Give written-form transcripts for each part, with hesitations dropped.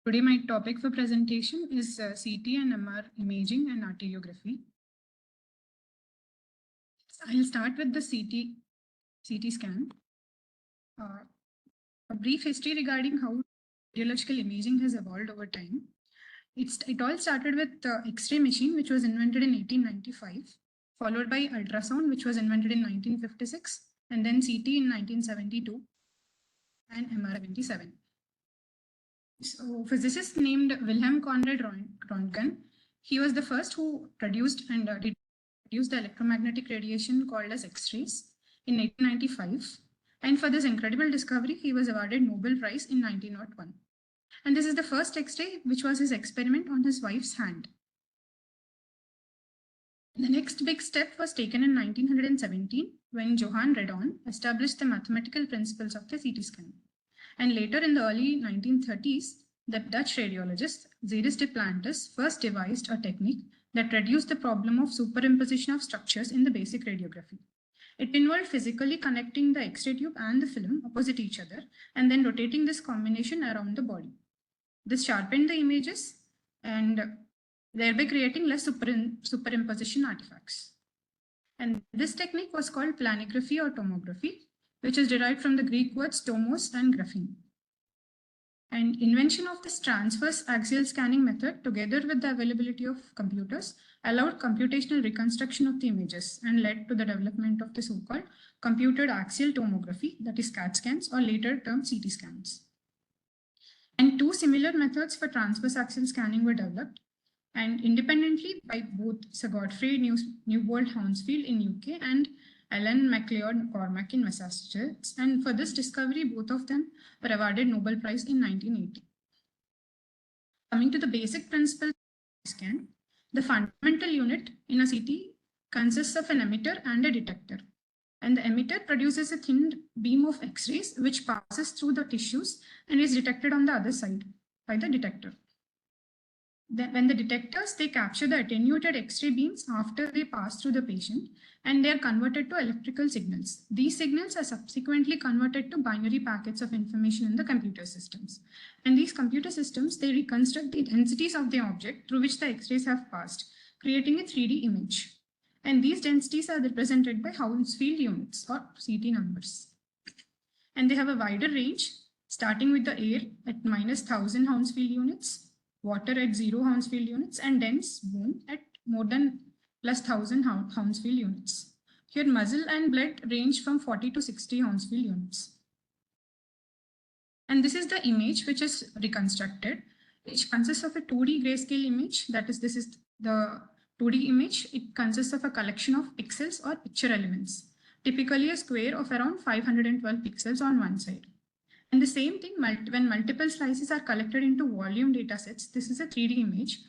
Today my topic for presentation is CT and MR imaging and arteriography. I'll start with the CT scan. A brief history regarding how radiological imaging has evolved over time. It all started with the X-ray machine, which was invented in 1895, followed by ultrasound, which was invented in 1956, and then CT in 1972 and MR 77. So, physicist named Wilhelm Conrad Röntgen, he was the first who produced and produced the electromagnetic radiation called as X-rays in 1895. And for this incredible discovery, he was awarded Nobel Prize in 1901. And this is the first X-ray, which was his experiment on his wife's hand. The next big step was taken in 1917 when Johann Redon established the mathematical principles of the CT scan. And later in the early 1930s, the Dutch radiologist Zeris de Plantes first devised a technique that reduced the problem of superimposition of structures in the basic radiography. It involved physically connecting the X-ray tube and the film opposite each other and then rotating this combination around the body. This sharpened the images and thereby creating less superimposition artifacts. And this technique was called planography or tomography, which is derived from the Greek words tomos and graphene. And invention of this transverse axial scanning method, together with the availability of computers, allowed computational reconstruction of the images and led to the development of the so-called computed axial tomography, that is CAT scans, or later termed CT scans. And two similar methods for transverse axial scanning were developed and independently by both Sir Godfrey Newbold-Hounsfield in UK and Alan MacLeod Cormack in Massachusetts, and for this discovery, both of them were awarded Nobel Prize in 1980. Coming to the basic principle of scan, the fundamental unit in a CT consists of an emitter and a detector. And the emitter produces a thin beam of X-rays which passes through the tissues and is detected on the other side by the detector. When the detectors, they capture the attenuated X-ray beams after they pass through the patient and they are converted to electrical signals. These signals are subsequently converted to binary packets of information in the computer systems. And these computer systems, they reconstruct the densities of the object through which the X-rays have passed, creating a 3D image. And these densities are represented by Hounsfield units or CT numbers. And they have a wider range, starting with the air at -1000 Hounsfield units, water at 0 Hounsfield units, and dense bone at more than +1000 Hounsfield units. Here, muscle and blood range from 40 to 60 Hounsfield units. And this is the image which is reconstructed, which consists of a 2D grayscale image. That is, this is the 2D image. It consists of a collection of pixels or picture elements, typically a square of around 512 pixels on one side. And the same thing, when multiple slices are collected into volume data sets, this is a 3D image,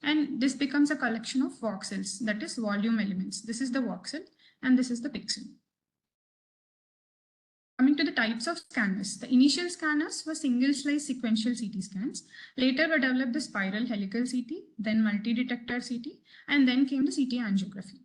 and this becomes a collection of voxels, that is volume elements. This is the voxel, and this is the pixel. Coming to the types of scanners, the initial scanners were single slice sequential CT scans. Later were developed the spiral helical CT, then multi-detector CT, and then came the CT angiography.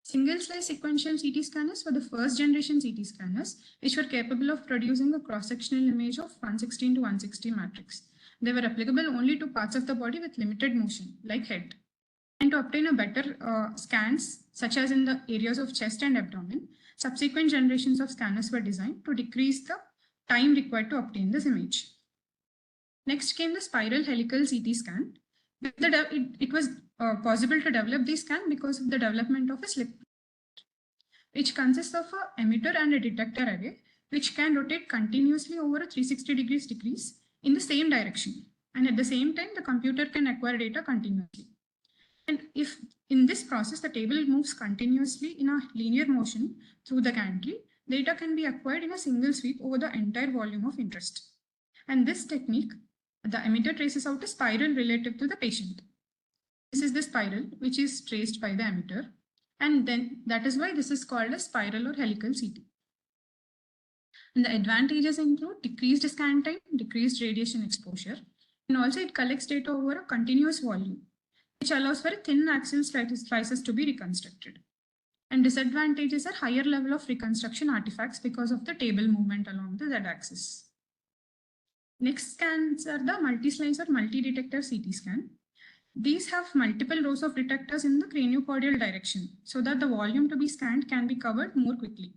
Single-slice sequential CT scanners were the first generation CT scanners, which were capable of producing a cross-sectional image of 116 to 160 matrix. They were applicable only to parts of the body with limited motion, like head. And to obtain a better scans, such as in the areas of chest and abdomen, subsequent generations of scanners were designed to decrease the time required to obtain this image. Next came the spiral helical CT scan. It was possible to develop this scan because of the development of a slip, which consists of an emitter and a detector array, which can rotate continuously over a 360 degrees in the same direction. And at the same time, the computer can acquire data continuously. And if in this process, the table moves continuously in a linear motion through the gantry, data can be acquired in a single sweep over the entire volume of interest. And this technique, the emitter traces out a spiral relative to the patient. This is the spiral which is traced by the emitter, and then that is why this is called a spiral or helical CT. And the advantages include decreased scan time, decreased radiation exposure, and also it collects data over a continuous volume, which allows for a thin axial slices to be reconstructed. And disadvantages are higher level of reconstruction artifacts because of the table movement along the Z-axis. Next scans are the multi-slice or multi-detector CT scan. These have multiple rows of detectors in the craniocordial direction so that the volume to be scanned can be covered more quickly.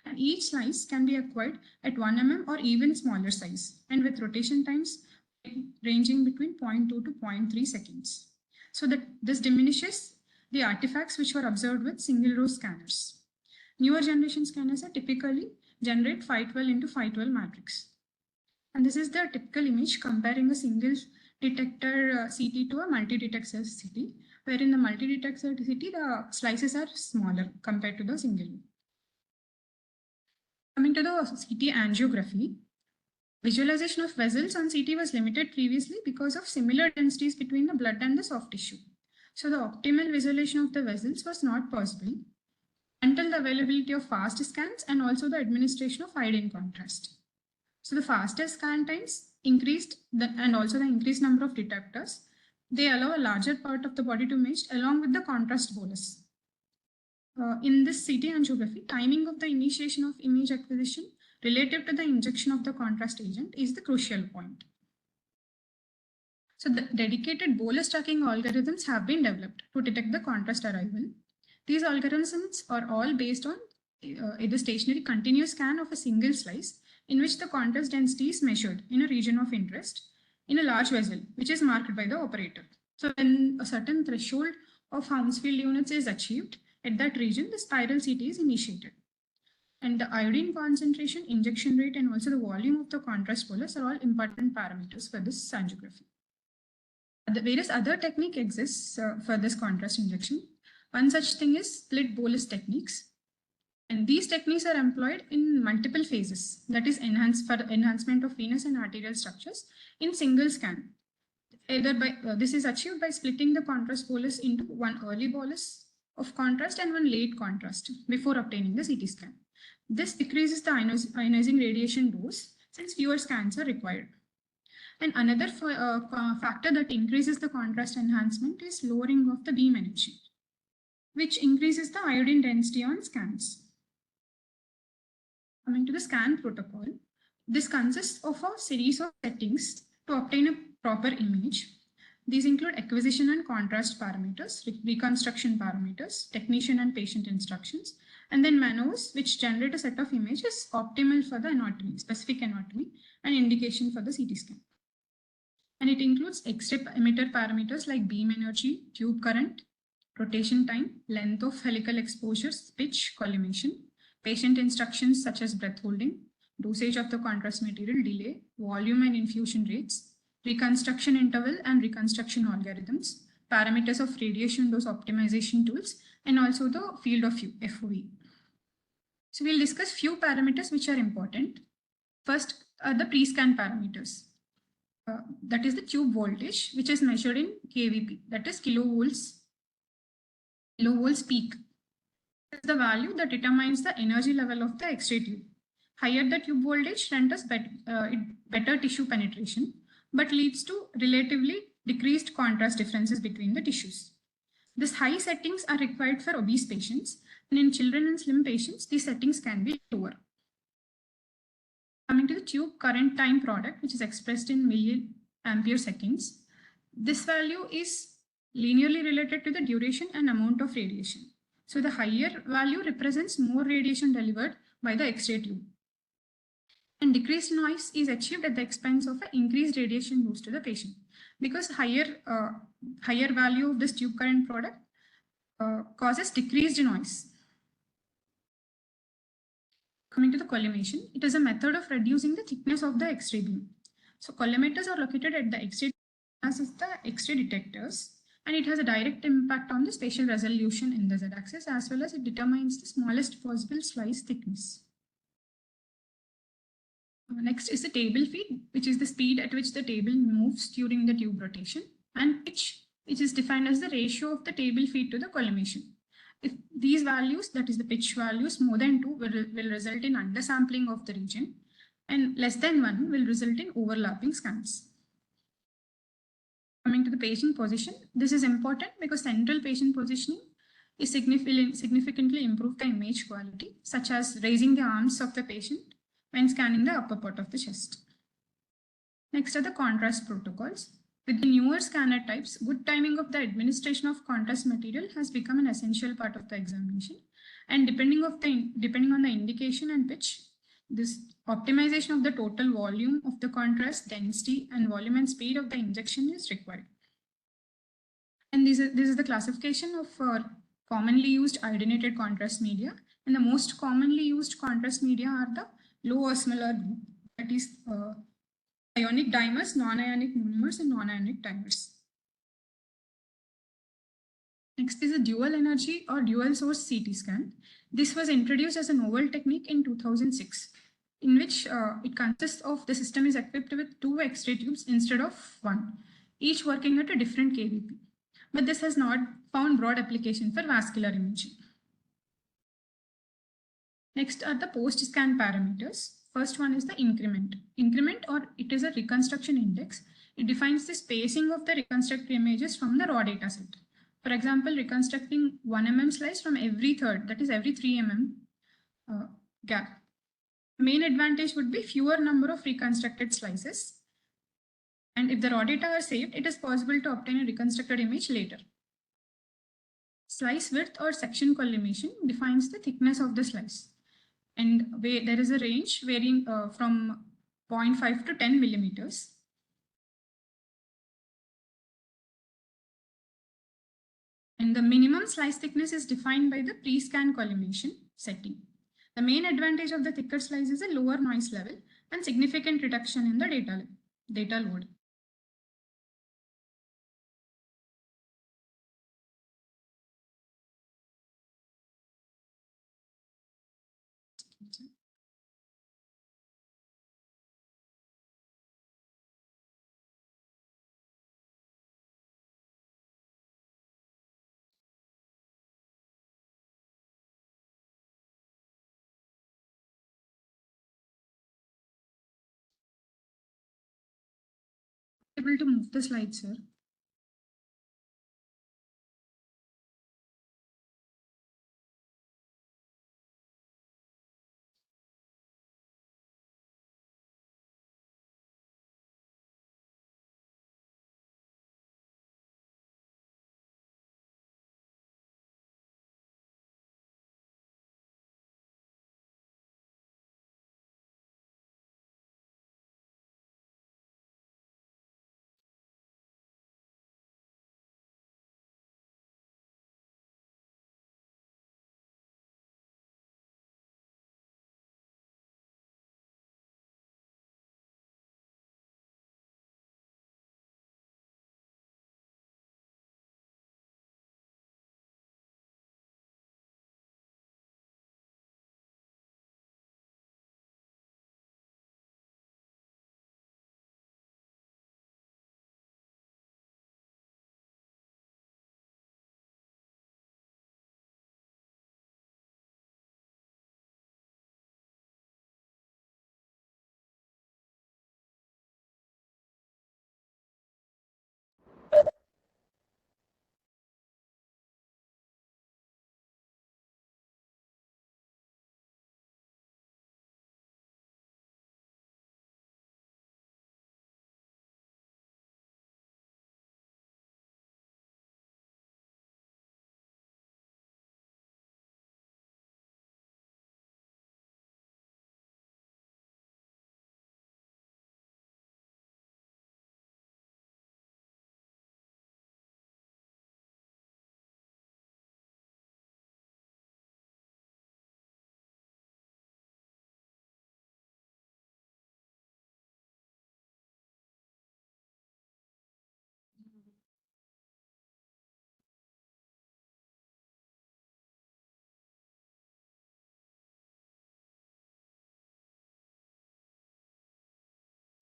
And each slice can be acquired at 1 mm or even smaller size, and with rotation times ranging between 0.2 to 0.3 seconds. So that this diminishes the artifacts which were observed with single row scanners. Newer generation scanners are typically generate 512 into 512 matrix. And this is the typical image comparing a single detector CT to a multi-detector CT, where in the multi-detector CT, the slices are smaller compared to the single. Coming to the CT angiography, visualization of vessels on CT was limited previously because of similar densities between the blood and the soft tissue. So the optimal visualization of the vessels was not possible until the availability of fast scans and also the administration of iodine contrast. So the faster scan times increased and also the increased number of detectors. They allow a larger part of the body to image along with the contrast bolus. In this CT angiography, timing of the initiation of image acquisition relative to the injection of the contrast agent is the crucial point. So the dedicated bolus tracking algorithms have been developed to detect the contrast arrival. These algorithms are all based on either stationary continuous scan of a single slice in which the contrast density is measured in a region of interest in a large vessel, which is marked by the operator. So when a certain threshold of Hounsfield units is achieved at that region, the spiral CT is initiated. And the iodine concentration, injection rate, and also the volume of the contrast bolus are all important parameters for this angiography. The various other technique exists for this contrast injection. One such thing is split bolus techniques. And these techniques are employed in multiple phases, that is for enhancement of venous and arterial structures in single scan. Either by this is achieved by splitting the contrast bolus into one early bolus of contrast and one late contrast before obtaining the CT scan. This decreases the ionizing radiation dose since fewer scans are required. And another factor that increases the contrast enhancement is lowering of the beam energy, which increases the iodine density on scans. Coming to the scan protocol, this consists of a series of settings to obtain a proper image. These include acquisition and contrast parameters, reconstruction parameters, technician and patient instructions, and then MULTIPLANAR, which generate a set of images optimal for the anatomy, specific anatomy, and indication for the CT scan. And it includes X-ray emitter parameters like beam energy, tube current, rotation time, length of helical exposures, pitch, collimation, patient instructions such as breath holding, dosage of the contrast material, delay, volume and infusion rates, reconstruction interval and reconstruction algorithms, parameters of radiation dose optimization tools, and also the field of view, FOV. So we'll discuss few parameters which are important. First are the pre-scan parameters. That is the tube voltage, which is measured in kVp, that is kilovolts peak. This is the value that determines the energy level of the X-ray tube. Higher the tube voltage renders better tissue penetration, but leads to relatively decreased contrast differences between the tissues. These high settings are required for obese patients, and in children and slim patients, these settings can be lower. Coming to the tube current time product, which is expressed in milliampere seconds, this value is linearly related to the duration and amount of radiation. So the higher value represents more radiation delivered by the X-ray tube. And decreased noise is achieved at the expense of an increased radiation dose to the patient, because higher value of this tube current product causes decreased noise. Coming to the collimation, it is a method of reducing the thickness of the X-ray beam. So collimators are located at the X-ray as is the X-ray detectors, and it has a direct impact on the spatial resolution in the z-axis, as well as it determines the smallest possible slice thickness. Next is the table feed, which is the speed at which the table moves during the tube rotation, and pitch, which is defined as the ratio of the table feed to the collimation. If these values, that is the pitch values, more than 2 will result in undersampling of the region, and less than 1 will result in overlapping scans. Coming to the patient position, this is important because central patient positioning is significantly improve the image quality, such as raising the arms of the patient when scanning the upper part of the chest. Next are the contrast protocols. With the newer scanner types, good timing of the administration of contrast material has become an essential part of the examination. And depending on the indication and pitch, this optimization of the total volume of the contrast, density, and volume and speed of the injection is required. And this is the classification of commonly used iodinated contrast media. And the most commonly used contrast media are the low osmolar group, that is ionic dimers, non-ionic monomers, and non-ionic dimers. Next is a dual energy or dual source CT scan. This was introduced as a novel technique in 2006, in which it consists of the system is equipped with 2 X-ray tubes instead of 1, each working at a different kVp. But this has not found broad application for vascular imaging. Next are the post-scan parameters. First one is the increment. Increment, or it is a reconstruction index. It defines the spacing of the reconstructed images from the raw data set. For example, reconstructing 1 mm slice from every third, that is every 3 mm gap. Main advantage would be fewer number of reconstructed slices. And if the raw data are saved, it is possible to obtain a reconstructed image later. Slice width or section collimation defines the thickness of the slice. And there is a range varying from 0.5 to 10 millimeters. And the minimum slice thickness is defined by the pre-scan collimation setting. The main advantage of the thicker slice is a lower noise level and significant reduction in the data load. Able to move the slide, sir.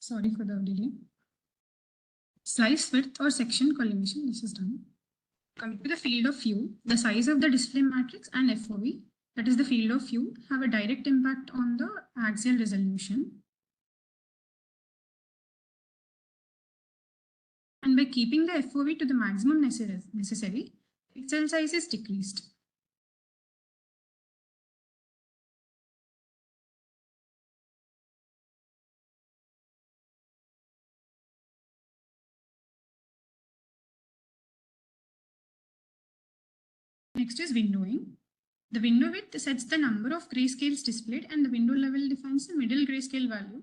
Sorry for the delay. Slice width or section collimation, this is done. Coming to the field of view, the size of the display matrix and FOV, that is the field of view, have a direct impact on the axial resolution. And by keeping the FOV to the maximum necessary, pixel size is decreased. Next is windowing. The window width sets the number of grayscales displayed and the window level defines the middle grayscale value.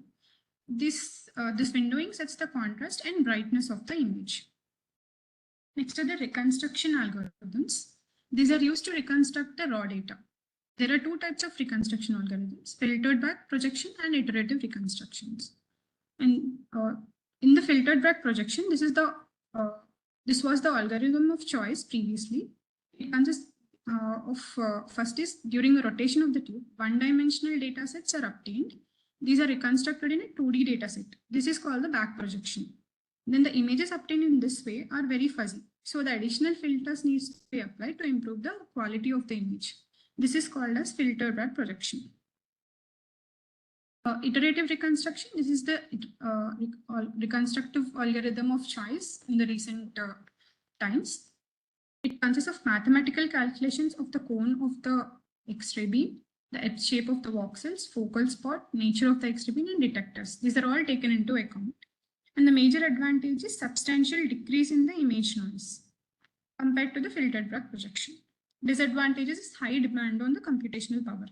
This windowing sets the contrast and brightness of the image. Next are the reconstruction algorithms. These are used to reconstruct the raw data. There are two types of reconstruction algorithms, filtered back projection and iterative reconstructions. And in the filtered back projection, this was the algorithm of choice previously. It consists first is during a rotation of the tube, one-dimensional data sets are obtained. These are reconstructed in a 2D data set. This is called the back projection. Then the images obtained in this way are very fuzzy. So the additional filters needs to be applied to improve the quality of the image. This is called as filtered back projection. Iterative reconstruction, this is the reconstructive algorithm of choice in the recent times. It consists of mathematical calculations of the cone of the X-ray beam, the shape of the voxels, focal spot, nature of the X-ray beam, and detectors. These are all taken into account. And the major advantage is substantial decrease in the image noise compared to the filtered back projection. Disadvantages is high demand on the computational power.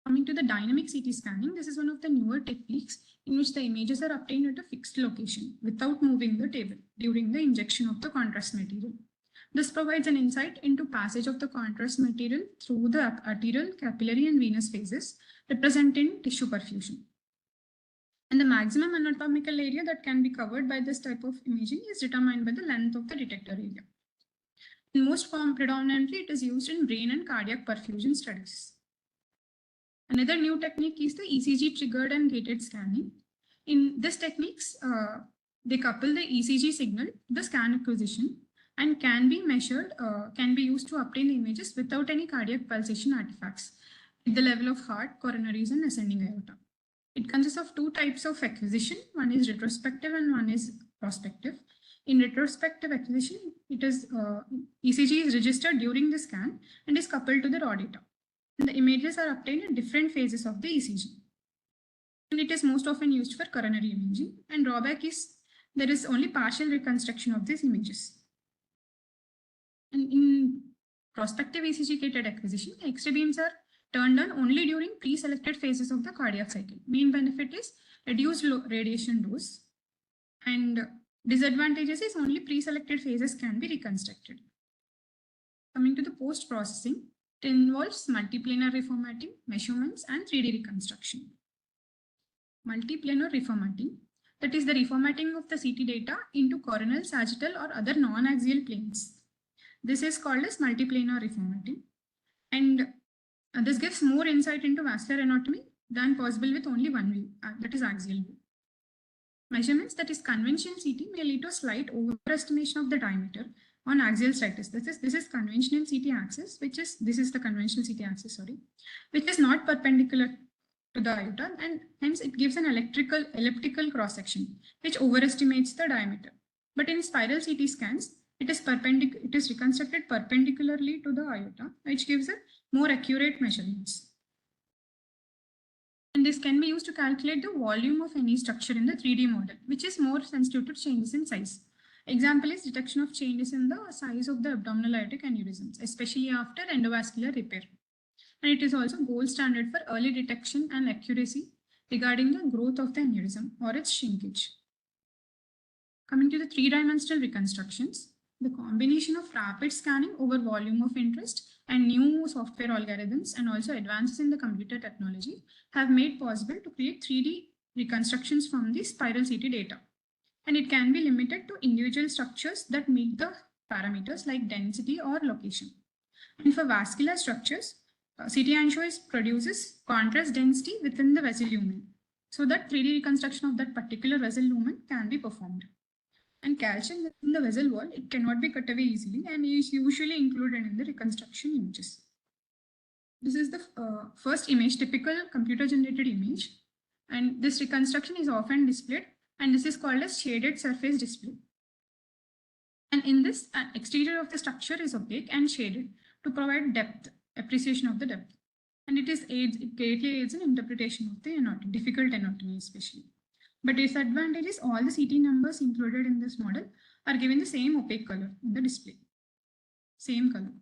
Coming to the dynamic CT scanning, this is one of the newer techniques in which the images are obtained at a fixed location without moving the table during the injection of the contrast material. This provides an insight into passage of the contrast material through the arterial, capillary, and venous phases representing tissue perfusion. And the maximum anatomical area that can be covered by this type of imaging is determined by the length of the detector area. In most predominantly, it is used in brain and cardiac perfusion studies. Another new technique is the ECG triggered and gated scanning. In this techniques, they couple the ECG signal to the scan acquisition and can be measured, can be used to obtain the images without any cardiac pulsation artifacts at the level of heart, coronaries, and ascending aorta. It consists of two types of acquisition. One is retrospective and one is prospective. In retrospective acquisition, it is ECG is registered during the scan and is coupled to the raw data. And the images are obtained at different phases of the ECG. And it is most often used for coronary imaging. And drawback is there is only partial reconstruction of these images. And in prospective ECG gated acquisition, X-ray beams are turned on only during pre-selected phases of the cardiac cycle. Main benefit is reduced radiation dose, and disadvantages is only pre-selected phases can be reconstructed. Coming to the post-processing, it involves multiplanar reformatting, measurements, and 3D reconstruction. Multiplanar reformatting, that is the reformatting of the CT data into coronal, sagittal, or other non-axial planes. This is called as multiplanar reformatting, and this gives more insight into vascular anatomy than possible with only one view, that is axial view. Measurements, that is conventional CT, may lead to a slight overestimation of the diameter on axial status. This is conventional CT axis, this is the conventional CT axis, sorry, which is not perpendicular to the aorta, and hence it gives an elliptical cross section, which overestimates the diameter. But in spiral CT scans, it is reconstructed perpendicularly to the aorta, which gives a more accurate measurements. And this can be used to calculate the volume of any structure in the 3D model, which is more sensitive to changes in size. Example is detection of changes in the size of the abdominal aortic aneurysms, especially after endovascular repair. And it is also gold standard for early detection and accuracy regarding the growth of the aneurysm or its shrinkage. Coming to the three-dimensional reconstructions, the combination of rapid scanning over volume of interest and new software algorithms and also advances in the computer technology have made possible to create 3D reconstructions from the spiral CT data. And it can be limited to individual structures that meet the parameters like density or location. And for vascular structures, CT angio produces contrast density within the vessel lumen, so that 3D reconstruction of that particular vessel lumen can be performed. And calcium within the vessel wall, it cannot be cut away easily and is usually included in the reconstruction images. This is the first image, typical computer-generated image, and this reconstruction is often displayed, and this is called as shaded surface display. And in this, exterior of the structure is opaque and shaded to provide depth, appreciation of the depth. And it greatly aids in interpretation of the anatomy, difficult anatomy especially. But disadvantage is all the CT numbers included in this model are given the same opaque color in the display. Same color.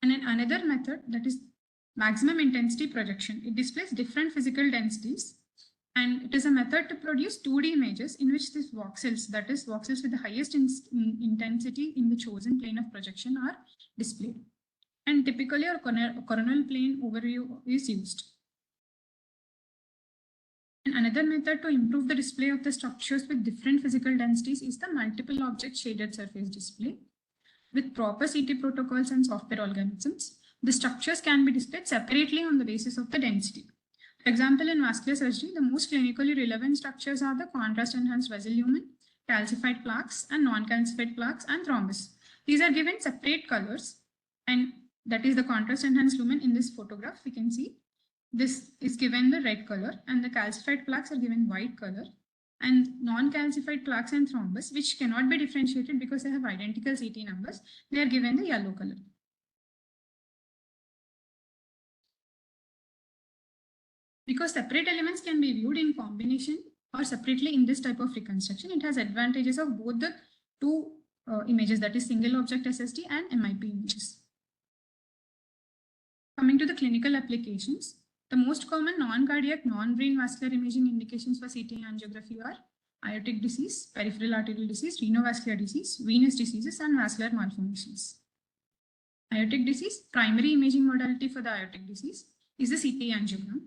And then another method, that is maximum intensity projection. It displays different physical densities, and it is a method to produce 2D images in which these voxels, that is voxels with the highest intensity in the chosen plane of projection, are displayed. And typically a coronal plane overview is used. And another method to improve the display of the structures with different physical densities is the multiple object shaded surface display. With proper CT protocols and software algorithms, the structures can be displayed separately on the basis of the density. For example, in vascular surgery, the most clinically relevant structures are the contrast-enhanced vessel lumen, calcified plaques, and non-calcified plaques, and thrombus. These are given separate colors, and that is the contrast-enhanced lumen. In this photograph, we can see this is given the red color, and the calcified plaques are given white color, and non-calcified plaques and thrombus, which cannot be differentiated because they have identical CT numbers, they are given the yellow color. Because separate elements can be viewed in combination or separately in this type of reconstruction, it has advantages of both the two images, that is single object SSD and MIP images. Coming to the clinical applications, the most common non-cardiac, non-brain vascular imaging indications for CT angiography are aortic disease, peripheral arterial disease, renovascular disease, venous diseases, and vascular malformations. Aortic disease, primary imaging modality for the aortic disease is the CT angiogram.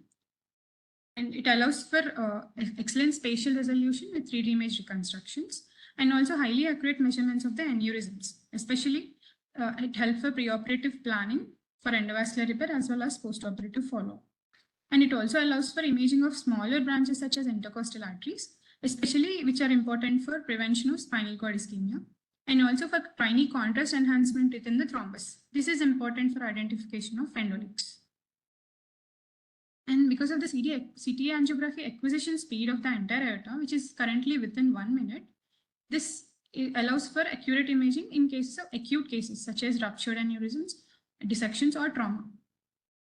And it allows for excellent spatial resolution with 3D image reconstructions and also highly accurate measurements of the aneurysms. Especially, it helps for preoperative planning for endovascular repair as well as postoperative follow-up. And it also allows for imaging of smaller branches such as intercostal arteries, especially which are important for prevention of spinal cord ischemia, and also for tiny contrast enhancement within the thrombus. This is important for identification of endoleaks. And because of the CT angiography acquisition speed of the entire aorta, which is currently within 1 minute, this allows for accurate imaging in cases of acute cases such as ruptured aneurysms, dissections, or trauma.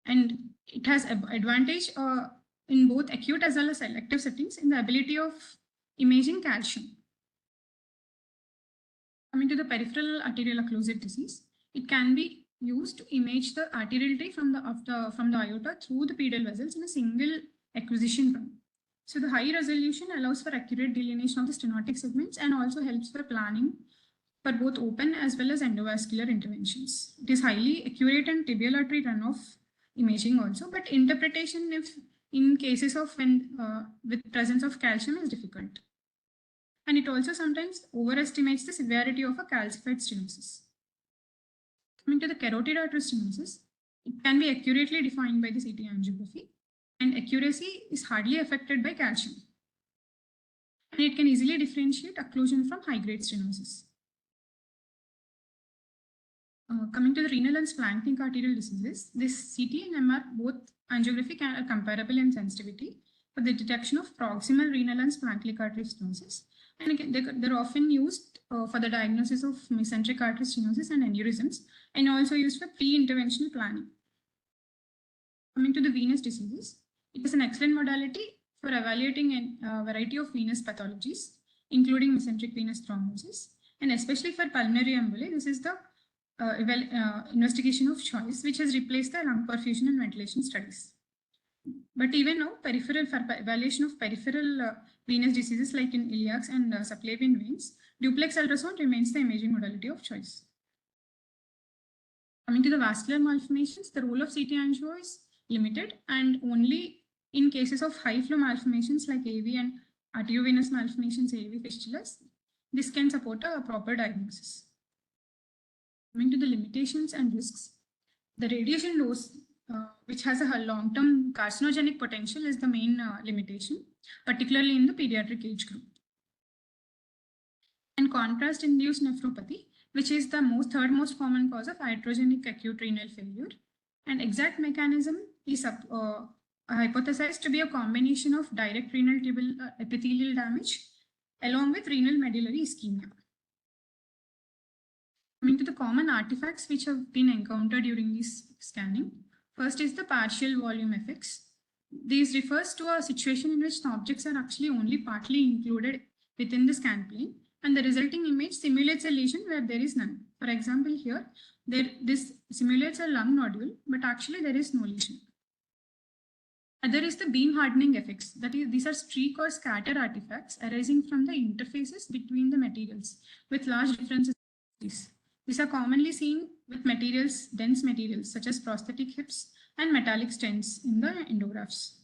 And it has advantage in both acute as well as elective settings in the ability of imaging calcium. Coming to the peripheral arterial occlusive disease, it can be used to image the arteriality from the aorta through the pedal vessels in a single acquisition run. So the high resolution allows for accurate delineation of the stenotic segments and also helps for planning for both open as well as endovascular interventions. It is highly accurate and tibial artery runoff imaging also, but interpretation if in cases of with presence of calcium is difficult. And it also sometimes overestimates the severity of a calcified stenosis. Coming to the carotid artery stenosis, it can be accurately defined by the CT angiography, and accuracy is hardly affected by calcium. And it can easily differentiate occlusion from high-grade stenosis. Coming to the renal and splanchnic arterial diseases, this CT and MR both angiography are comparable in sensitivity for the detection of proximal renal and splanchnic artery stenosis. And again, they're often used for the diagnosis of mesenteric artery stenosis and aneurysms, and also used for pre-interventional planning. Coming to the venous diseases, it is an excellent modality for evaluating a variety of venous pathologies, including mesenteric venous thrombosis, and especially for pulmonary emboli, this is the investigation of choice, which has replaced the lung perfusion and ventilation studies. But even now, for evaluation of peripheral venous diseases like in iliacs and subclavian veins, duplex ultrasound remains the imaging modality of choice. Coming to the vascular malformations, the role of CT angio is limited, and only in cases of high flow malformations like AV and arteriovenous malformations, AV fistulas, this can support a proper diagnosis. Coming to the limitations and risks, the radiation dose, which has a long-term carcinogenic potential, is the main limitation, particularly in the pediatric age group. And contrast-induced nephropathy, which is the third most common cause of iatrogenic acute renal failure. And exact mechanism is hypothesized to be a combination of direct renal epithelial damage along with renal medullary ischemia. Coming to the common artifacts which have been encountered during this scanning, first is the partial volume effects. This refers to a situation in which the objects are actually only partly included within the scan plane, and the resulting image simulates a lesion where there is none. For example, here, this simulates a lung nodule, but actually there is no lesion. Other is the beam hardening effects. That is, these are streak or scatter artifacts arising from the interfaces between the materials with large differences. These are commonly seen with materials, dense materials such as prosthetic hips and metallic stents in the endographs.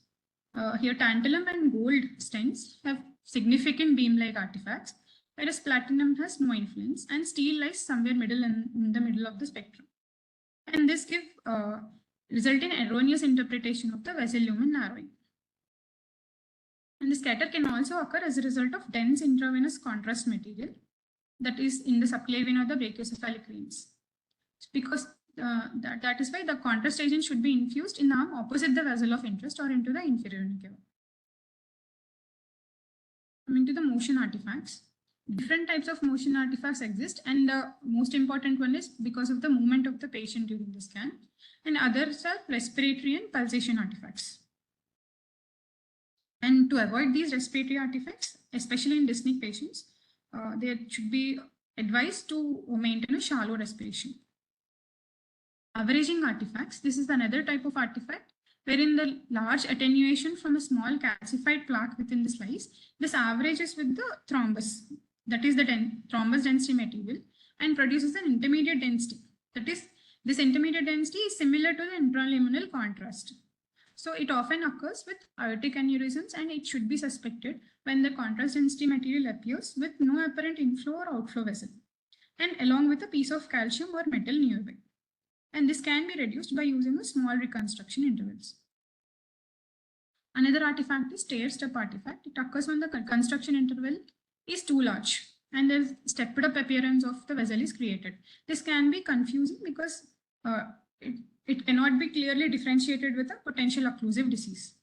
Here, tantalum and gold stents have significant beam-like artifacts, whereas platinum has no influence, and steel lies somewhere in the middle of the spectrum. And this result in erroneous interpretation of the vessel lumen narrowing. And the scatter can also occur as a result of dense intravenous contrast material that is in the subclavian or the brachiocephalic veins. Because that is why the contrast agent should be infused in the arm opposite the vessel of interest or into the inferior vena cava. Coming to the motion artifacts. Different types of motion artifacts exist, and the most important one is because of the movement of the patient during the scan, and others are respiratory and pulsation artifacts. And to avoid these respiratory artifacts, especially in dyspneic patients, they should be advised to maintain a shallow respiration. Averaging artifacts. This is another type of artifact wherein the large attenuation from a small calcified plaque within the slice, this averages with the thrombus, that is the thrombus density material, and produces an intermediate density. That is, this intermediate density is similar to the intraluminal contrast. So it often occurs with aortic aneurysms, and it should be suspected when the contrast density material appears with no apparent inflow or outflow vessel, and along with a piece of calcium or metal nearby. And this can be reduced by using a small reconstruction intervals. Another artifact is stair-step artifact. It occurs when the construction interval is too large and the stepped up appearance of the vessel is created. This can be confusing because it cannot be clearly differentiated with a potential occlusive disease.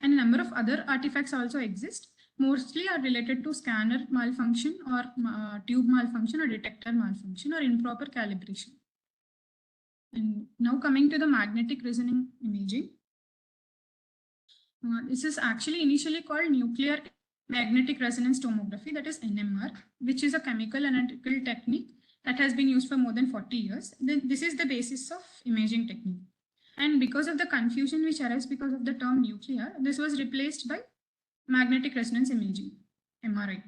And a number of other artifacts also exist. Mostly are related to scanner malfunction or tube malfunction or detector malfunction or improper calibration. And now coming to the magnetic resonance imaging. This is actually initially called nuclear magnetic resonance tomography, that is NMR, which is a chemical analytical technique that has been used for more than 40 years. This is the basis of imaging technique. And because of the confusion which arises because of the term nuclear, this was replaced by magnetic resonance imaging, MRI.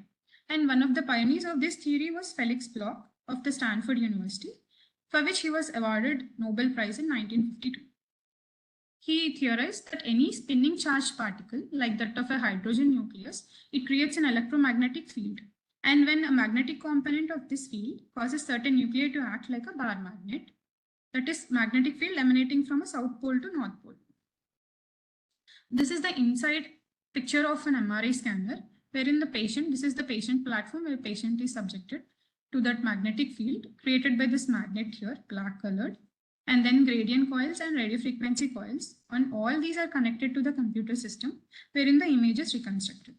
And one of the pioneers of this theory was Felix Bloch of the Stanford University, for which he was awarded Nobel Prize in 1952. He theorized that any spinning charged particle, like that of a hydrogen nucleus, it creates an electromagnetic field. And when a magnetic component of this field causes certain nuclei to act like a bar magnet, that is magnetic field emanating from a south pole to north pole. This is the inside picture of an MRI scanner, wherein the patient, this is the patient platform where patient is subjected to that magnetic field created by this magnet here, black colored, and then gradient coils and radio frequency coils. And all these are connected to the computer system wherein the image is reconstructed.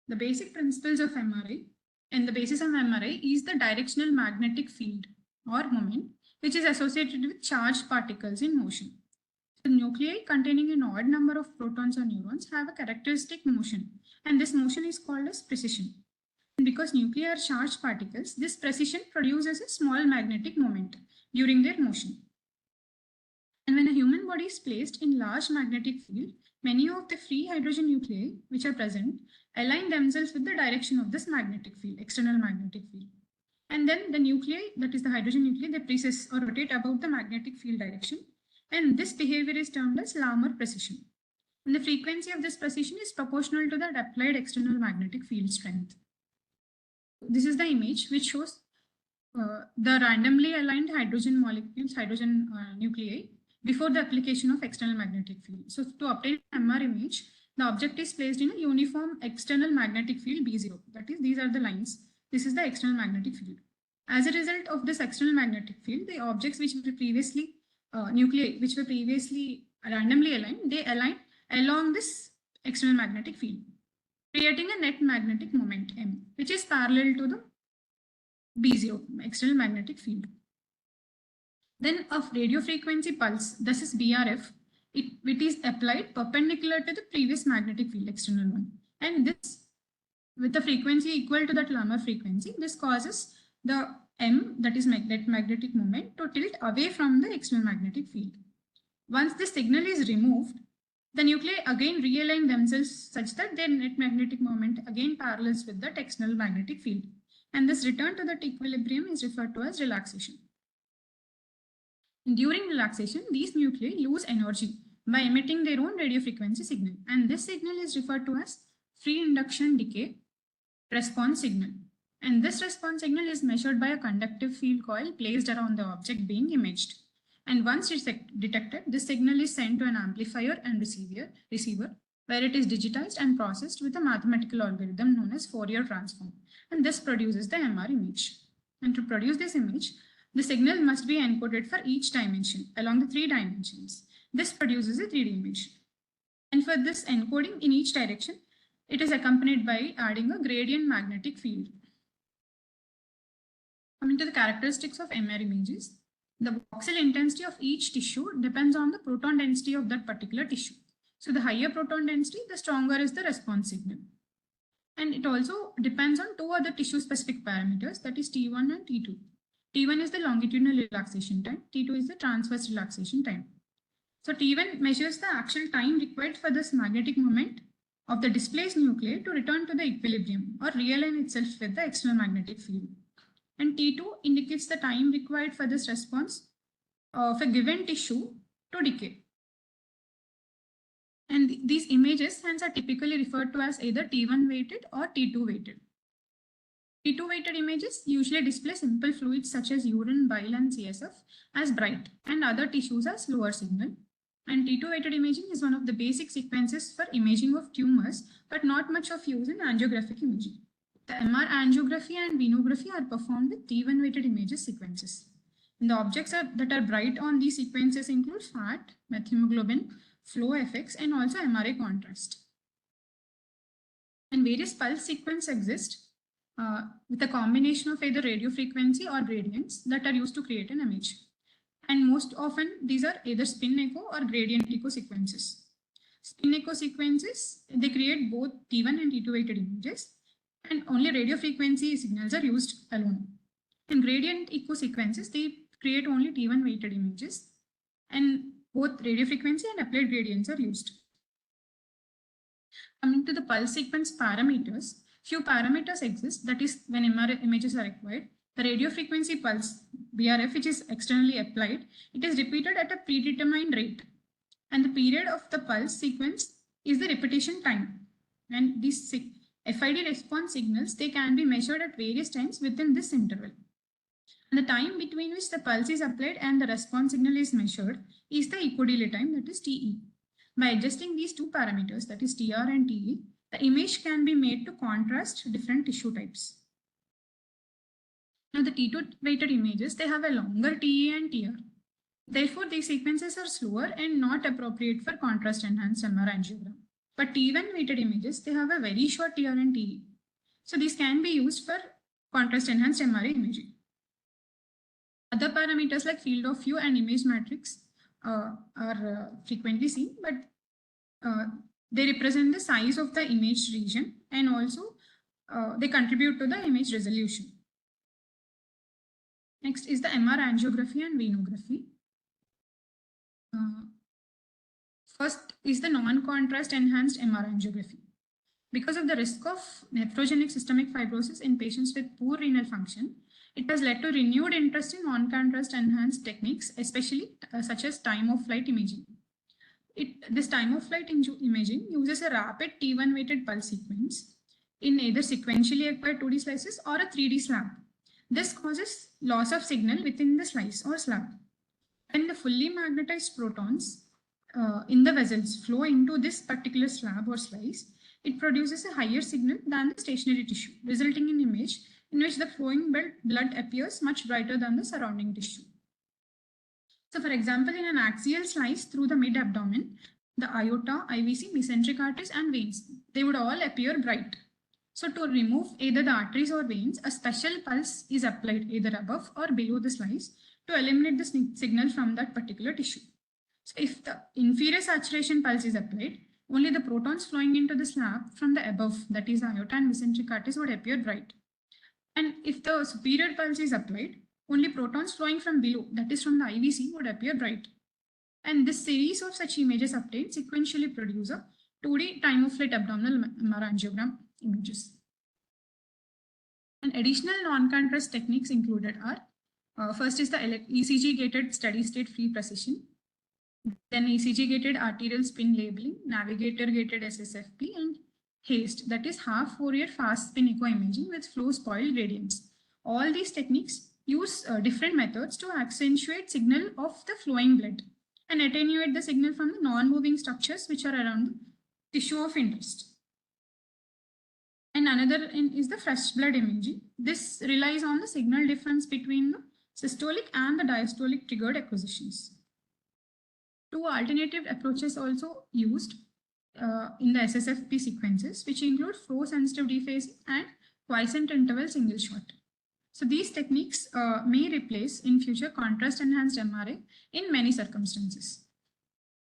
The basic principles of MRI and the basis of MRI is the directional magnetic field or moment, which is associated with charged particles in motion. The nuclei containing an odd number of protons or neurons have a characteristic motion, and this motion is called as precession. And because nuclei are charged particles, this precession produces a small magnetic moment during their motion. And when a human body is placed in large magnetic field, many of the free hydrogen nuclei which are present align themselves with the direction of this magnetic field, external magnetic field. And then the nuclei, that is the hydrogen nuclei, they precess or rotate about the magnetic field direction. And this behavior is termed as Larmor precession. And the frequency of this precession is proportional to the applied external magnetic field strength. This is the image which shows the randomly aligned hydrogen molecules, hydrogen nuclei before the application of external magnetic field. So to obtain an MR image, the object is placed in a uniform external magnetic field B0. That is, these are the lines. This is the external magnetic field. As a result of this external magnetic field, the objects which were previously nuclei which were previously randomly aligned, they align along this external magnetic field, creating a net magnetic moment M, which is parallel to the B0, external magnetic field. Then a radio frequency pulse, this is BRF, it is applied perpendicular to the previous magnetic field, external one. And this with a frequency equal to that Lamer frequency, this causes the M, that is net magnetic moment, to tilt away from the external magnetic field. Once this signal is removed, the nuclei again realign themselves such that their net magnetic moment again parallels with the external magnetic field. And this return to that equilibrium is referred to as relaxation. During relaxation, these nuclei lose energy by emitting their own radio frequency signal. And this signal is referred to as free induction decay response signal. And this response signal is measured by a conductive field coil placed around the object being imaged. And once it's detected, this signal is sent to an amplifier and receiver, where it is digitized and processed with a mathematical algorithm known as Fourier transform. And this produces the MR image. And to produce this image, the signal must be encoded for each dimension along the 3 dimensions. This produces a 3D image. And for this encoding in each direction, it is accompanied by adding a gradient magnetic field. Coming to the characteristics of MR images, the voxel intensity of each tissue depends on the proton density of that particular tissue. So the higher proton density, the stronger is the response signal. And it also depends on 2 other tissue specific parameters, that is T1 and T2. T1 is the longitudinal relaxation time, T2 is the transverse relaxation time. So T1 measures the actual time required for this magnetic moment of the displaced nuclei to return to the equilibrium or realign itself with the external magnetic field. And T2 indicates the time required for this response of a given tissue to decay. And these images hence are typically referred to as either T1 weighted or T2 weighted. T2 weighted images usually display simple fluids such as urine, bile and CSF as bright and other tissues as lower signal. And T2 weighted imaging is one of the basic sequences for imaging of tumors, but not much of use in angiographic imaging. The MR angiography and venography are performed with T1 weighted images sequences. And the objects that are bright on these sequences include fat, methemoglobin, flow effects, and also MRI contrast. And various pulse sequences exist with a combination of either radio frequency or gradients that are used to create an image. And most often these are either spin echo or gradient echo sequences. Spin echo sequences, they create both T1 and T2 weighted images, and only radio frequency signals are used alone. In gradient echo sequences, they create only T1 weighted images, and both radio frequency and applied gradients are used. Coming to the pulse sequence parameters, few parameters exist, that is when MR images are required. The radio frequency pulse, BRF, which is externally applied, it is repeated at a predetermined rate. And the period of the pulse sequence is the repetition time. And these FID response signals, they can be measured at various times within this interval. And the time between which the pulse is applied and the response signal is measured is the echo delay time, that is TE. By adjusting these 2 parameters, that is TR and TE, the image can be made to contrast different tissue types. Now the T2 weighted images, they have a longer TE and TR. Therefore, these sequences are slower and not appropriate for contrast enhanced MR angiogram. But T1 weighted images, they have a very short TR and TE. So these can be used for contrast enhanced MRI imaging. Other parameters like field of view and image matrix are frequently seen, but they represent the size of the image region and also they contribute to the image resolution. Next is the MR angiography and venography. First is the non-contrast enhanced MR angiography. Because of the risk of nephrogenic systemic fibrosis in patients with poor renal function, it has led to renewed interest in non-contrast enhanced techniques, especially such as time of flight imaging. This time of flight imaging uses a rapid T1 weighted pulse sequence in either sequentially acquired 2D slices or a 3D slab. This causes loss of signal within the slice or slab. When the fully magnetized protons in the vessels flow into this particular slab or slice, it produces a higher signal than the stationary tissue, resulting in image in which the flowing blood appears much brighter than the surrounding tissue. So for example, in an axial slice through the mid-abdomen, the aorta, IVC, mesenteric arteries and veins, they would all appear bright. So to remove either the arteries or veins, a special pulse is applied either above or below the slice to eliminate the signal from that particular tissue. So if the inferior saturation pulse is applied, only the protons flowing into the slab from the above, that is the aorta and mesenteric arteries, would appear bright. And if the superior pulse is applied, only protons flowing from below, that is from the IVC, would appear bright. And this series of such images obtained sequentially produce a 2D time-of-flight abdominal MR angiogram images. And additional non-contrast techniques included are, first is the ECG-gated steady-state free precision, then ECG-gated arterial spin labeling, navigator-gated SSFP, and HASTE, that is half Fourier fast spin echo imaging with flow spoil gradients. All these techniques use different methods to accentuate signal of the flowing blood and attenuate the signal from the non-moving structures which are around the tissue of interest. And another is the fresh blood imaging. This relies on the signal difference between the systolic and the diastolic triggered acquisitions. Two alternative approaches also used in the SSFP sequences, which include flow-sensitive dephasing and quiescent interval single shot. So these techniques may replace in future contrast-enhanced MRI in many circumstances.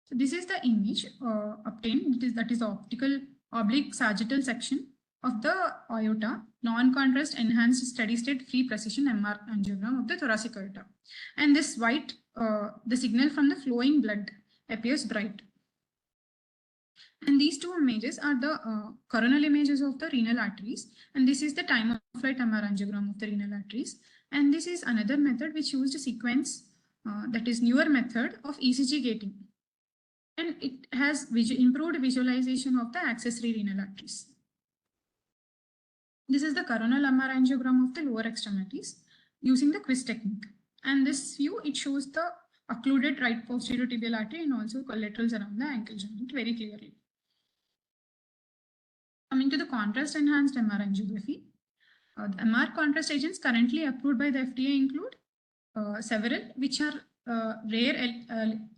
So this is the image obtained. That is the optical oblique sagittal section of the aorta, non-contrast enhanced steady-state free precision MR angiogram of the thoracic aorta. And this white, the signal from the flowing blood appears bright. And these two images are the coronal images of the renal arteries. And this is the time-of-flight MR angiogram of the renal arteries. And this is another method which used a sequence, that is newer method of ECG gating. And it has improved visualization of the accessory renal arteries. This is the coronal MR angiogram of the lower extremities using the quiz technique. And this view, it shows the occluded right posterior tibial artery and also collaterals around the ankle joint very clearly. Coming to the contrast-enhanced MR angiography, the MR contrast agents currently approved by the FDA include several, which are rare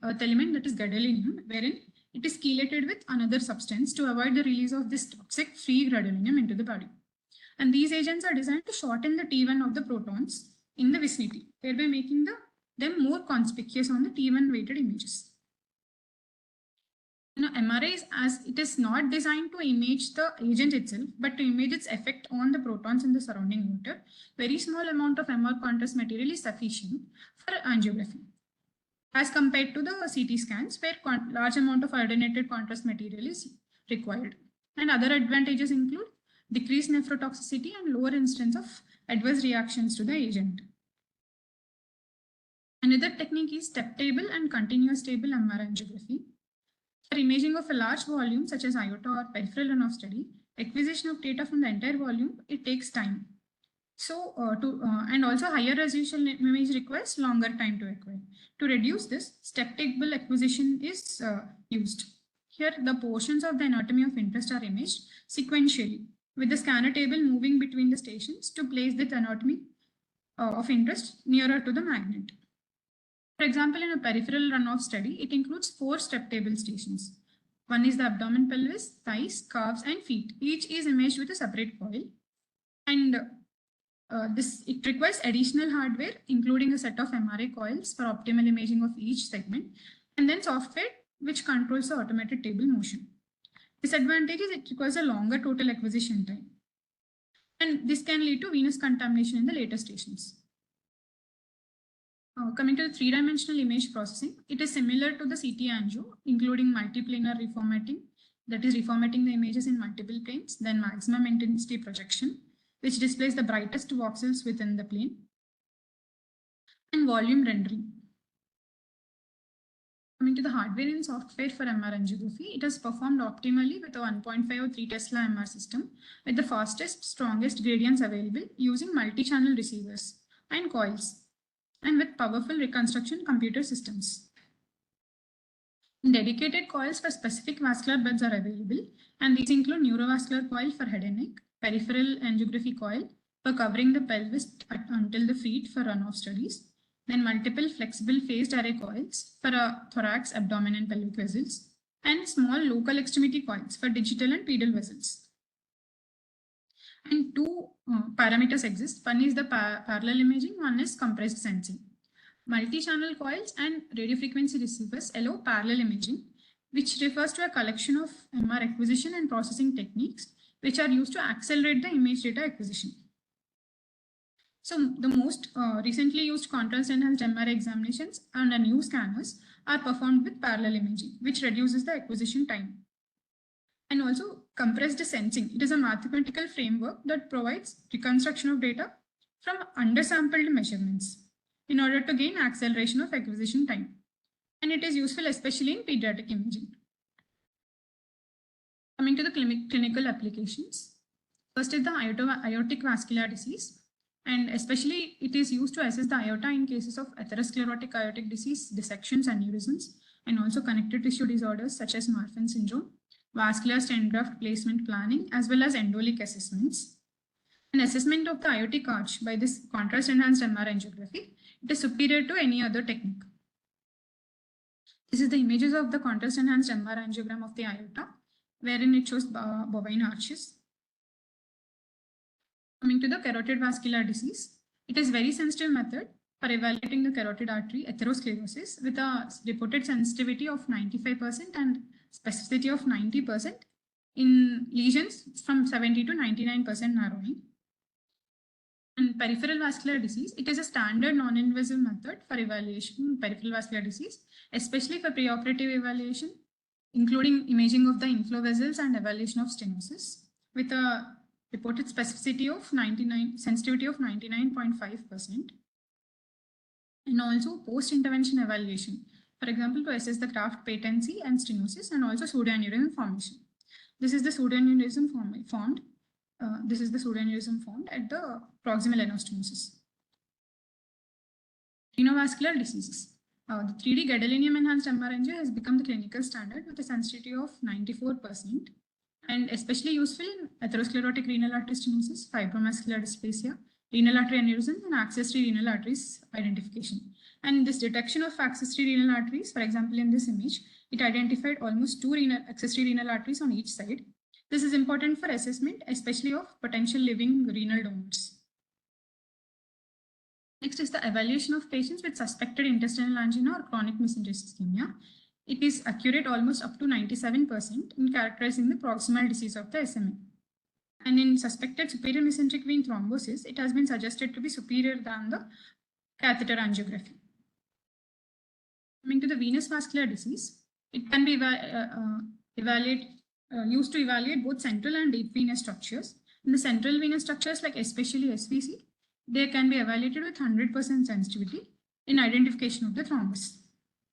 earth element, that is gadolinium, wherein it is chelated with another substance to avoid the release of this toxic free gadolinium into the body. And these agents are designed to shorten the T1 of the protons in the vicinity, thereby making them more conspicuous on the T1 weighted images. MRI it is not designed to image the agent itself, but to image its effect on the protons in the surrounding water. Very small amount of MR contrast material is sufficient for angiography, as compared to the CT scans, where large amount of iodinated contrast material is required. And other advantages include decreased nephrotoxicity and lower incidence of adverse reactions to the agent. Another technique is step-table and continuous table MR angiography. For imaging of a large volume such as aorta or peripheral runoff study, acquisition of data from the entire volume, it takes time. So, and also higher resolution image requires longer time to acquire. To reduce this, step-table acquisition is used. Here, the portions of the anatomy of interest are imaged sequentially, with the scanner table moving between the stations to place the anatomy of interest nearer to the magnet. For example, in a peripheral runoff study, it includes 4 step table stations. One is the abdomen, pelvis, thighs, calves, and feet. Each is imaged with a separate coil. And it requires additional hardware, including a set of MRI coils for optimal imaging of each segment, and then software which controls the automated table motion. Disadvantage is it requires a longer total acquisition time. And this can lead to venous contamination in the later stations. Coming to the 3-dimensional image processing, it is similar to the CT angio, including multiplanar reformatting, that is reformatting the images in multiple planes, then maximum intensity projection, which displays the brightest voxels within the plane, and volume rendering. Coming to the hardware and software for MR angiography, it is performed optimally with a 1.5 or 3 Tesla MR system with the fastest, strongest gradients available using multi-channel receivers and coils, and with powerful reconstruction computer systems. Dedicated coils for specific vascular beds are available, and these include neurovascular coil for head and neck, peripheral angiography coil for covering the pelvis until the feet for runoff studies, then multiple flexible phased array coils for thorax, abdomen, and pelvic vessels, and small local extremity coils for digital and pedal vessels. And 2 parameters exist. One is the parallel imaging, one is compressed sensing. Multi-channel coils and radiofrequency receivers allow parallel imaging, which refers to a collection of MR acquisition and processing techniques which are used to accelerate the image data acquisition. So the most recently used contrast enhanced MR examinations and new scanners are performed with parallel imaging, which reduces the acquisition time. And also compressed sensing. It is a mathematical framework that provides reconstruction of data from undersampled measurements in order to gain acceleration of acquisition time. And it is useful especially in pediatric imaging. Coming to the clinical applications. First is the aortic vascular disease. And especially it is used to assess the aorta in cases of atherosclerotic aortic disease, dissections, aneurysms, and also connective tissue disorders such as Marfan syndrome, vascular stent graft placement planning, as well as embolic assessments. An assessment of the aortic arch by this contrast enhanced MR angiography, it is superior to any other technique. This is the images of the contrast enhanced MR angiogram of the aorta, wherein it shows bovine arches. Coming to the carotid vascular disease, it is very sensitive method for evaluating the carotid artery atherosclerosis with a reported sensitivity of 95% and specificity of 90% in lesions from 70 to 99% narrowing. And peripheral vascular disease, it is a standard non-invasive method for evaluation of peripheral vascular disease, especially for preoperative evaluation, including imaging of the inflow vessels and evaluation of stenosis with a reported specificity of sensitivity of 99.5%. And also post-intervention evaluation, for example, to assess the graft patency and stenosis and also pseudoaneurysm formation. This is the pseudoaneurysm formed. This is the pseudoaneurysm formed at the proximal anastenosis. Renovascular diseases. The 3D gadolinium enhanced MR angio has become the clinical standard with a sensitivity of 94% and especially useful in atherosclerotic renal artery stenosis, fibromuscular dysplasia, renal artery aneurysm, and accessory renal arteries identification. And this detection of accessory renal arteries, for example, in this image, it identified almost 2 accessory renal arteries on each side. This is important for assessment, especially of potential living renal donors. Next is the evaluation of patients with suspected intestinal angina or chronic mesenteric ischemia. It is accurate almost up to 97% in characterizing the proximal disease of the SMA. And in suspected superior mesenteric vein thrombosis, it has been suggested to be superior than the catheter angiography. Coming to the venous vascular disease, it can be used to evaluate both central and deep venous structures. In the central venous structures, like especially SVC, they can be evaluated with 100% sensitivity in identification of the thrombus.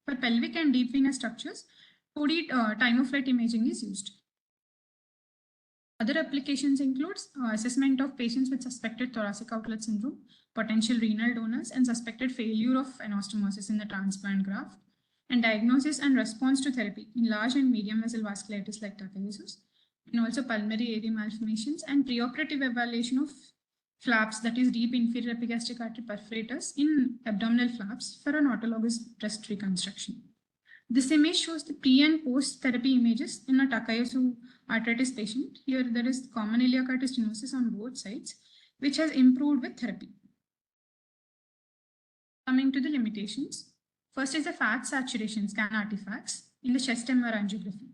For pelvic and deep venous structures, 4D time of flight imaging is used. Other applications includes assessment of patients with suspected thoracic outlet syndrome, potential renal donors, and suspected failure of anastomosis in the transplant graft, and diagnosis and response to therapy in large and medium vessel vasculitis like tachysis, and also pulmonary AV malformations, and preoperative evaluation of flaps, that is deep inferior epigastric artery perforators in abdominal flaps for an autologous breast reconstruction. This image shows the pre and post therapy images in a Takayasu arthritis patient. Here there is common iliac artery stenosis on both sides, which has improved with therapy. Coming to the limitations. First is the fat saturation scan artifacts in the chest MR angiography.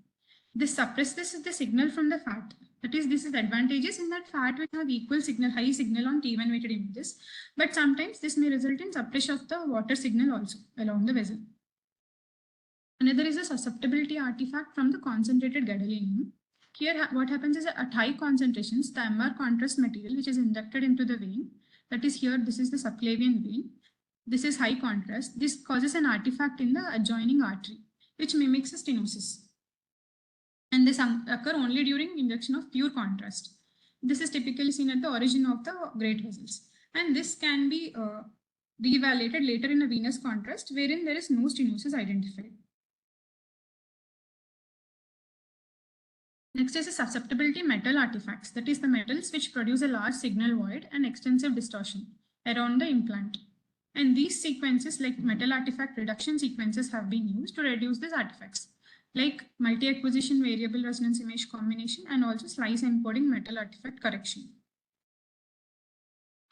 This suppresses the signal from the fat. That is, this is advantageous in that fat will have equal signal, high signal on T1 weighted images, but sometimes this may result in suppression of the water signal also along the vessel. Another is a susceptibility artifact from the concentrated gadolinium. Here what happens is at high concentrations, the MR contrast material which is inducted into the vein, that is here, this is the subclavian vein. This is high contrast. This causes an artifact in the adjoining artery, which mimics a stenosis. And this occur only during induction of pure contrast. This is typically seen at the origin of the great vessels. And this can be re-evaluated later in a venous contrast, wherein there is no stenosis identified. Next is a susceptibility metal artifacts, that is the metals which produce a large signal void and extensive distortion around the implant. And these sequences like metal artifact reduction sequences have been used to reduce these artifacts, like multi-acquisition variable resonance image combination and also slice encoding metal artifact correction.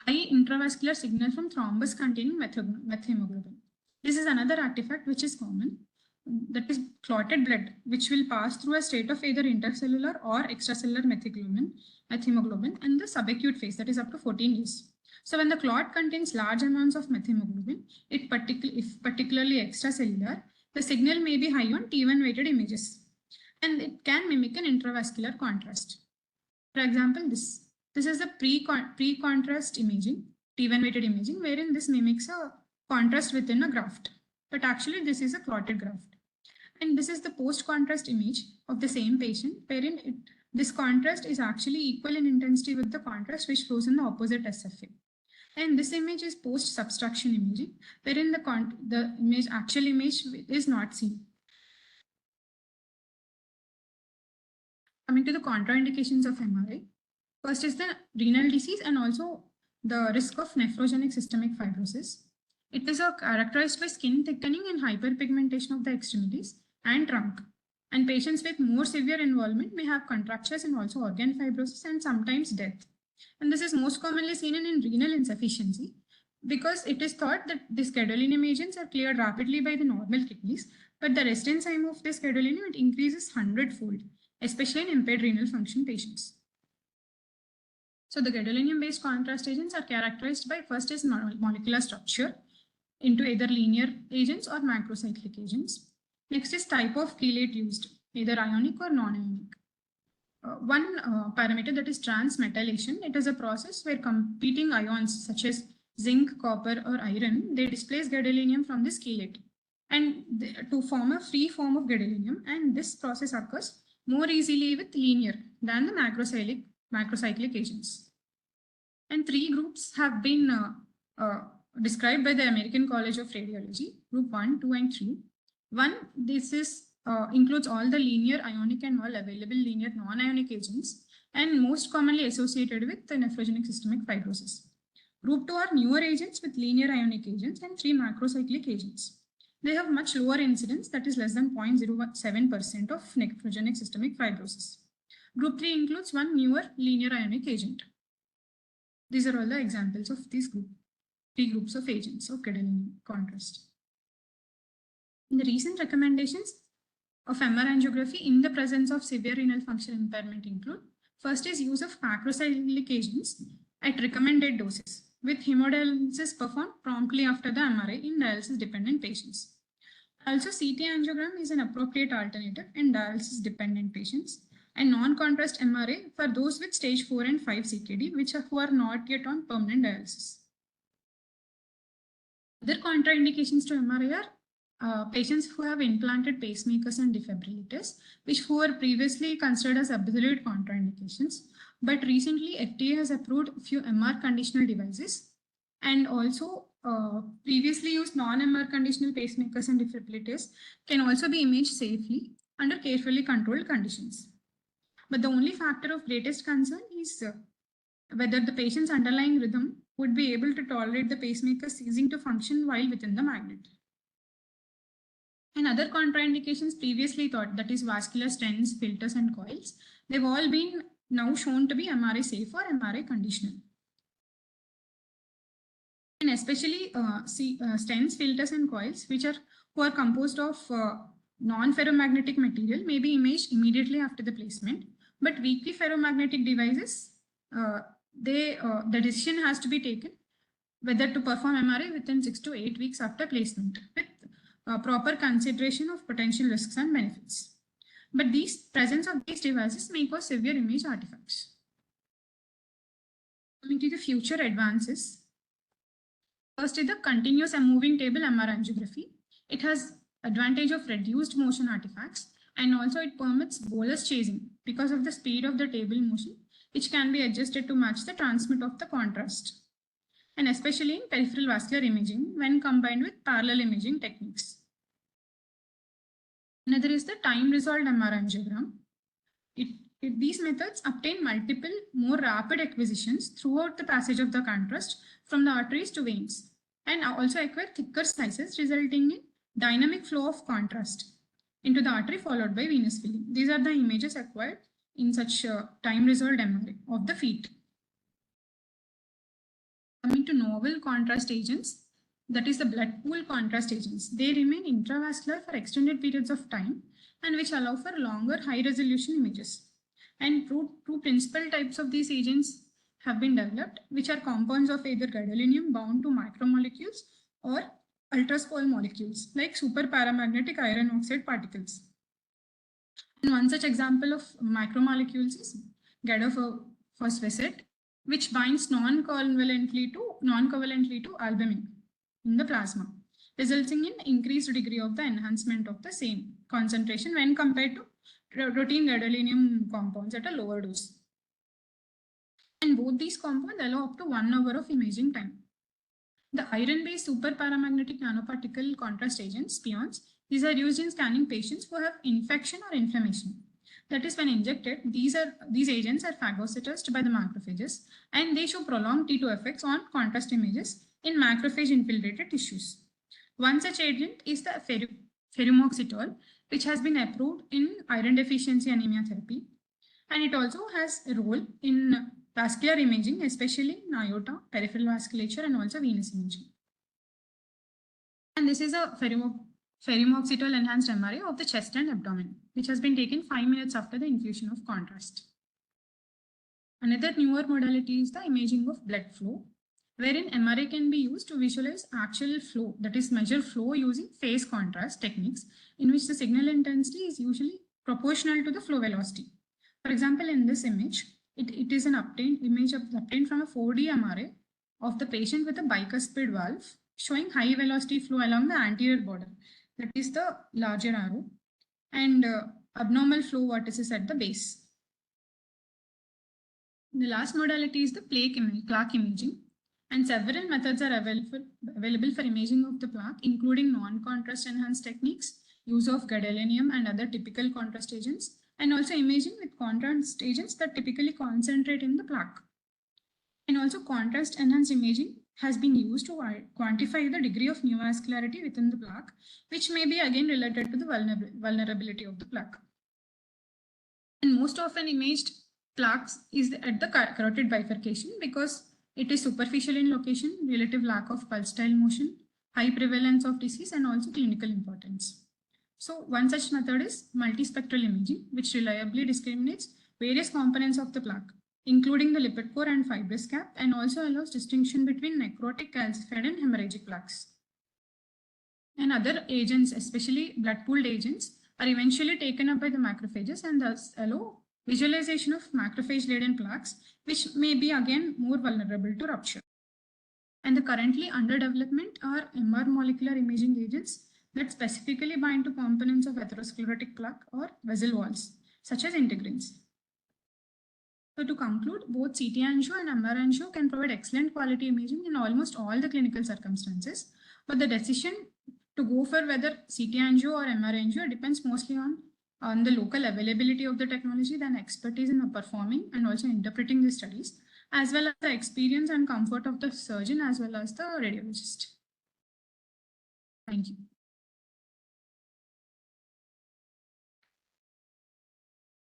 High intravascular signal from thrombus containing methemoglobin. This is another artifact which is common. that is clotted blood, which will pass through a state of either intercellular or extracellular methemoglobin in the subacute phase, that is up to 14 days. So when the clot contains large amounts of methemoglobin, if particularly extracellular, the signal may be high on T1 weighted images, and it can mimic an intravascular contrast. For example, this is the pre-contrast imaging, T1 weighted imaging, wherein this mimics a contrast within a graft. But actually, this is a clotted graft. And this is the post-contrast image of the same patient, wherein this contrast is actually equal in intensity with the contrast which flows in the opposite SFA. And this image is post-subtraction imaging, wherein the actual image is not seen. Coming to the contraindications of MRI, first is the renal disease and also the risk of nephrogenic systemic fibrosis. It is characterized by skin thickening and hyperpigmentation of the extremities and trunk. And patients with more severe involvement may have contractures and also organ fibrosis and sometimes death. And this is most commonly seen in renal insufficiency because it is thought that these gadolinium agents are cleared rapidly by the normal kidneys, but the rest enzyme of this gadolinium, it increases 100-fold, especially in impaired renal function patients. So the gadolinium-based contrast agents are characterized by first is molecular structure into either linear agents or macrocyclic agents. Next is type of chelate used, either ionic or non-ionic. One parameter, that is transmetallation. It is a process where competing ions such as zinc, copper or iron, they displace gadolinium from this chelate and to form a free form of gadolinium, and this process occurs more easily with linear than the macrocyclic agents. And three groups have been described by the American College of Radiology, group 1, 2 and 3. This is includes all the linear, ionic and all available linear non-ionic agents and most commonly associated with the nephrogenic systemic fibrosis. Group 2 are newer agents with linear ionic agents and 3 macrocyclic agents. They have much lower incidence, that is less than 0.07% of nephrogenic systemic fibrosis. Group 3 includes one newer linear ionic agent. These are all the examples of these three groups of agents of gadolinium contrast. In the recent recommendations of MR angiography in the presence of severe renal function impairment include, first is use of macrocyclic agents at recommended doses with hemodialysis performed promptly after the MRI in dialysis dependent patients. Also, CT angiogram is an appropriate alternative in dialysis dependent patients, and non-contrast MRI for those with stage 4 and 5 CKD who are not yet on permanent dialysis. Other contraindications to MRI are patients who have implanted pacemakers and defibrillators, who were previously considered as absolute contraindications, but recently FDA has approved a few MR conditional devices, and also previously used non-MR conditional pacemakers and defibrillators can also be imaged safely under carefully controlled conditions. But the only factor of greatest concern is whether the patient's underlying rhythm would be able to tolerate the pacemaker ceasing to function while within the magnet. And other contraindications previously thought, that is vascular stents, filters and coils, they've all been now shown to be MRI safe or MRI conditional. And especially stents, filters and coils, who are composed of non-ferromagnetic material, may be imaged immediately after the placement, but weakly ferromagnetic devices, the decision has to be taken whether to perform MRI within 6 to 8 weeks after placement with proper consideration of potential risks and benefits. But presence of these devices may cause severe image artifacts. Coming to the future advances. First is the continuous and moving table MR angiography. It has advantage of reduced motion artifacts, and also it permits bolus chasing because of the speed of the table motion, which can be adjusted to match the transmit of the contrast, and especially in peripheral vascular imaging when combined with parallel imaging techniques. Another is the time-resolved MR angiogram. These methods obtain multiple, more rapid acquisitions throughout the passage of the contrast from the arteries to veins, and also acquire thicker slices, resulting in dynamic flow of contrast into the artery followed by venous filling. These are the images acquired in such time-resolved MRI of the feet. Coming to novel contrast agents, that is the blood pool contrast agents. They remain intravascular for extended periods of time and which allow for longer high resolution images. And two principal types of these agents have been developed, which are compounds of either gadolinium bound to macromolecules or ultra small molecules like superparamagnetic iron oxide particles. And one such example of macromolecules is gadophosphate, which binds non-covalently to albumin in the plasma, resulting in increased degree of the enhancement of the same concentration when compared to routine gadolinium compounds at a lower dose. And both these compounds allow up to 1 hour of imaging time. The iron-based superparamagnetic nanoparticle contrast agents, PIONs, these are used in scanning patients who have infection or inflammation. That is, when injected, these agents are phagocytosed by the macrophages and they show prolonged T2 effects on contrast images in macrophage infiltrated tissues. One such agent is the ferumoxytol, which has been approved in iron deficiency anemia therapy, and it also has a role in vascular imaging, especially in aorta, peripheral vasculature, and also venous imaging. And this is a ferumoxytol enhanced MRI of the chest and abdomen, which has been taken 5 minutes after the infusion of contrast. Another newer modality is the imaging of blood flow, wherein MRI can be used to visualize actual flow, that is, measure flow using phase contrast techniques, in which the signal intensity is usually proportional to the flow velocity. For example, in this image, it is an image obtained from a 4D MRI of the patient with a bicuspid valve showing high velocity flow along the anterior border, that is the larger arrow, and abnormal flow vortices at the base. The last modality is the plaque imaging, and several methods are available for imaging of the plaque, including non-contrast enhanced techniques, use of gadolinium and other typical contrast agents, and also imaging with contrast agents that typically concentrate in the plaque. And also contrast enhanced imaging has been used to quantify the degree of neovascularity within the plaque, which may be again related to the vulnerability of the plaque. And most often imaged plaques is at the carotid bifurcation because it is superficial in location, relative lack of pulsatile motion, high prevalence of disease, and also clinical importance. So one such method is multispectral imaging, which reliably discriminates various components of the plaque, including the lipid core and fibrous cap, and also allows distinction between necrotic, calcified, and hemorrhagic plaques. And other agents, especially blood-pooled agents, are eventually taken up by the macrophages and thus allow visualization of macrophage-laden plaques, which may be again more vulnerable to rupture. And the currently under development are MR molecular imaging agents that specifically bind to components of atherosclerotic plaque or vessel walls, such as integrins. So to conclude, both CT angio and MR angio can provide excellent quality imaging in almost all the clinical circumstances, but the decision to go for whether CT angio or MR angio depends mostly on the local availability of the technology, then expertise in performing and also interpreting the studies, as well as the experience and comfort of the surgeon as well as the radiologist. Thank you.